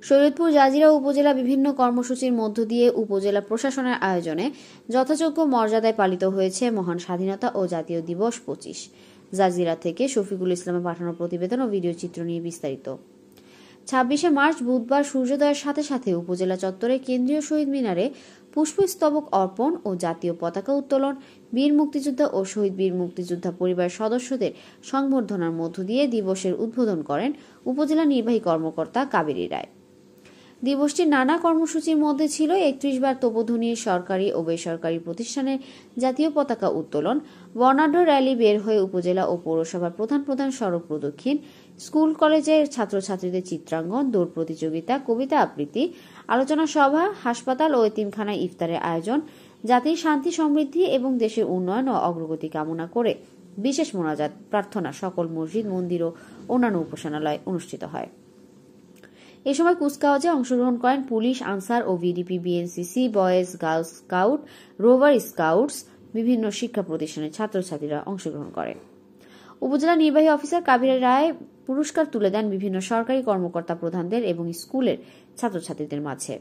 Shariatpur Jazeera উপজেলা বিভিন্ন কর্মসূচির মধ্য দিয়ে উপজেলা প্রশাসনের আয়োজনে যথাযোগ্য মর্যাদায় পালিত হয়েছে মহান স্বাধীনতা ও জাতীয় দিবস 25। জাজিরা থেকে শফিকুল ইসলামের পাঠানো প্রতিবেদন ও ভিডিও চিত্র নিয়ে বিস্তারিত। 26শে মার্চ বুধবার সূর্যোদয়ের সাথে সাথে উপজেলা চত্বরে কেন্দ্রীয় শহীদ মিনারে পুষ্পস্তবক অর্পণ ও জাতীয় পতাকা উত্তোলন, বীর মুক্তিযোদ্ধা ও শহীদ বীর মুক্তিযোদ্ধা পরিবারের সদস্যদের সংবর্ধনার মধ্য দিয়ে দিবসের উদ্বোধন করেন উপজেলা নির্বাহী কর্মকর্তা কাবেরী রায়। দিবসটির নানা কর্মসূচির মধ্যে ছিল 31 বার তোপধ্বনি, সরকারি ও বেসরকারি প্রতিষ্ঠানের জাতীয় পতাকা উত্তোলন, বর্ণাঢ্য র্যালি বের হয়ে উপজেলা ও পৌরসভার প্রধান প্রধান সড়ক প্রদক্ষিণ, স্কুল কলেজের ছাত্রছাত্রীদের চিত্রাঙ্কন, দৌড় প্রতিযোগিতা, কবিতা আবৃত্তি, আলোচনা সভা, হাসপাতাল ও এতিমখানায় ইফতারের আয়োজন, জাতির শান্তি সমৃদ্ধি এবং দেশের উন্নয়ন ও অগ্রগতি কামনা করে বিশেষ মোনাজাত প্রার্থনা সকল মসজিদ, মন্দির ও অন্যান্য উপাসনালয়ে অনুষ্ঠিত হয়। এ সময় কুচকাওয়াজে অংশগ্রহণ করেন পুলিশ, আনসার ও VDP, BNCC, boys, girls scout, rover scouts, বিভিন্ন শিক্ষা প্রতিষ্ঠানের ছাত্রছাত্রীরা অংশগ্রহণ করে। উপজেলা নির্বাহী অফিসার কাবেরী রায় পুরস্কার তুলে দেন বিভিন্ন সরকারি কর্মকর্তা প্রধানদের এবং স্কুলের ছাত্রছাত্রীদের মাঝে।